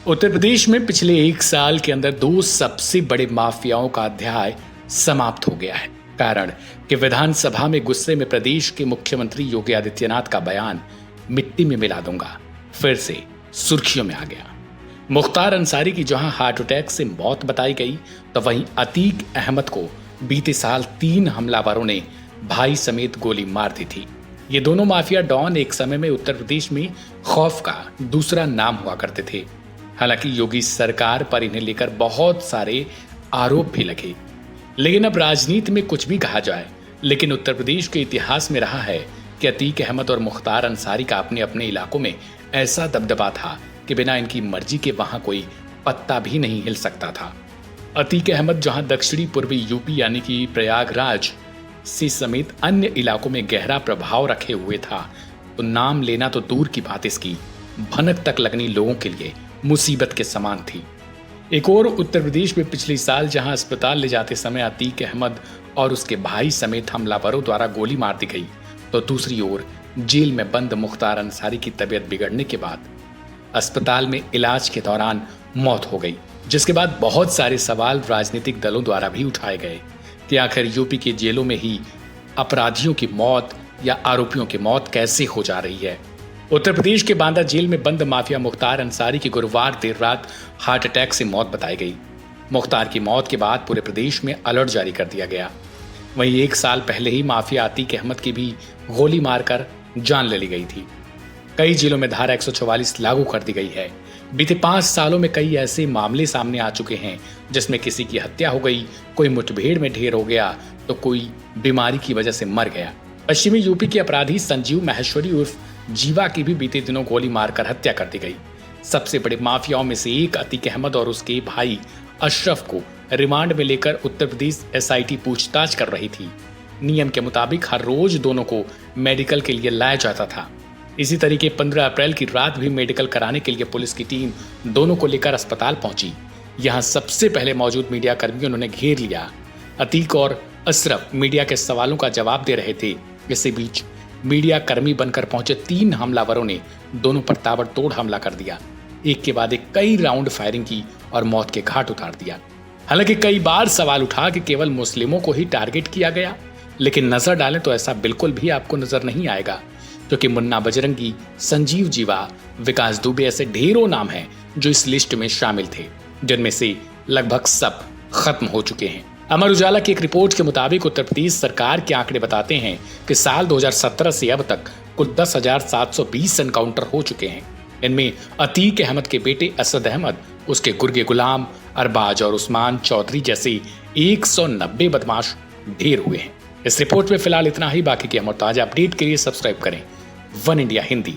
उत्तर प्रदेश में पिछले एक साल के अंदर दो सबसे बड़े माफियाओं का अध्याय समाप्त हो गया है। कारण कि विधानसभा में गुस्से में प्रदेश के मुख्यमंत्री योगी आदित्यनाथ का बयान मिट्टी में मिला दूंगा फिर से सुर्खियों में आ गया। मुख्तार अंसारी की जहां हार्ट अटैक से मौत बताई गई तो वहीं अतीक अहमद को बीते साल 3 हमलावरों ने भाई समेत गोली मार दी थी। ये दोनों माफिया डॉन एक समय में उत्तर प्रदेश में खौफ का दूसरा नाम हुआ करते थे। हालांकि योगी सरकार पर इन्हें लेकर बहुत सारे आरोप भी लगे, लेकिन अब राजनीति में कुछ भी कहा जाए, लेकिन उत्तर प्रदेश के इतिहास में रहा है कि अतीक अहमद और मुख्तार अंसारी का अपने अपने इलाकों में ऐसा दबदबा था कि बिना इनकी मर्जी के वहां कोई पत्ता भी नहीं हिल सकता था। अतीक अहमद जहां दक्षिणी पूर्वी यूपी यानी कि प्रयागराज से समेत अन्य इलाकों में गहरा प्रभाव रखे हुए था, तो नाम लेना तो दूर की बात, इसकी भनक तक लगनी लोगों के लिए मुसीबत के समान थी। एक और उत्तर प्रदेश में पिछले साल जहां अस्पताल ले जाते समय अतीक अहमद और उसके भाई समेत हमलावरों द्वारा गोली मार दी गई, तो दूसरी ओर जेल में बंद मुख्तार अंसारी की तबीयत बिगड़ने के बाद अस्पताल में इलाज के दौरान मौत हो गई, जिसके बाद बहुत सारे सवाल राजनीतिक दलों द्वारा भी उठाए गए कि आखिर यूपी के जेलों में ही अपराधियों की मौत या आरोपियों की मौत कैसे हो जा रही है। उत्तर प्रदेश के बांदा जेल में बंद माफिया मुख्तार अंसारी की गुरुवार देर रात हार्ट अटैक से मौत बताई गई। मुख्तार की मौत के बाद पूरे प्रदेश में अलर्ट जारी कर दिया गया। वहीं एक साल पहले ही माफिया अतीक अहमद की भी गोली मारकर जान ले ली गई थी। कई जिलों में धारा 144 लागू कर दी गई है। बीते 5 सालों में कई ऐसे मामले सामने आ चुके हैं जिसमें किसी की हत्या हो गई, कोई मुठभेड़ में ढेर हो गया, तो कोई बीमारी की वजह से मर गया। पश्चिमी यूपी के अपराधी संजीव माहेश्वरी उर्फ जीवा की भी बीते दिनों गोली मारकर हत्या कर दी गई। सबसे बड़े माफियाओं में से एक अतीक अहमद और उसके भाई अशरफ को रिमांड में लेकर उत्तर प्रदेश एसआईटी पूछताछ कर रही थी। नियम के मुताबिक हर रोज दोनों को मेडिकल के लिए लाया जाता था। इसी तरीके 15 अप्रैल की रात भी मेडिकल कराने के लिए पुलिस की टीम दोनों को लेकर अस्पताल पहुंची। यहां सबसे पहले मौजूद मीडिया कर्मियों ने घेर लिया। अतीक और अशरफ मीडिया के सवालों का जवाब दे रहे थे। इसी बीच मीडिया कर्मी बनकर पहुंचे 3 हमलावरों ने दोनों पर ताबड़तोड़ हमला कर दिया। एक के बाद एक कई राउंड फायरिंग की और मौत के घाट उतार दिया। हालांकि कई बार सवाल उठा कि केवल मुस्लिमों को ही टारगेट किया गया, लेकिन नजर डालें तो ऐसा बिल्कुल भी आपको नजर नहीं आएगा, क्योंकि मुन्ना बजरंगी, संजीव जीवा, विकास दुबे ऐसे ढेरों नाम हैं जो इस लिस्ट में शामिल थे, जिनमें से लगभग सब खत्म हो चुके हैं। अमर उजाला की एक रिपोर्ट के मुताबिक उत्तर प्रदेश सरकार के आंकड़े बताते हैं कि साल 2017 से अब तक कुल 10,720 एनकाउंटर हो चुके हैं। इनमें अतीक अहमद के बेटे असद अहमद, उसके गुर्गे गुलाम, अरबाज और उस्मान चौधरी जैसे 190 बदमाश ढेर हुए हैं। इस रिपोर्ट में फिलहाल इतना ही। बाकी की अमर ताजा अपडेट के लिए सब्सक्राइब करें वन इंडिया हिंदी।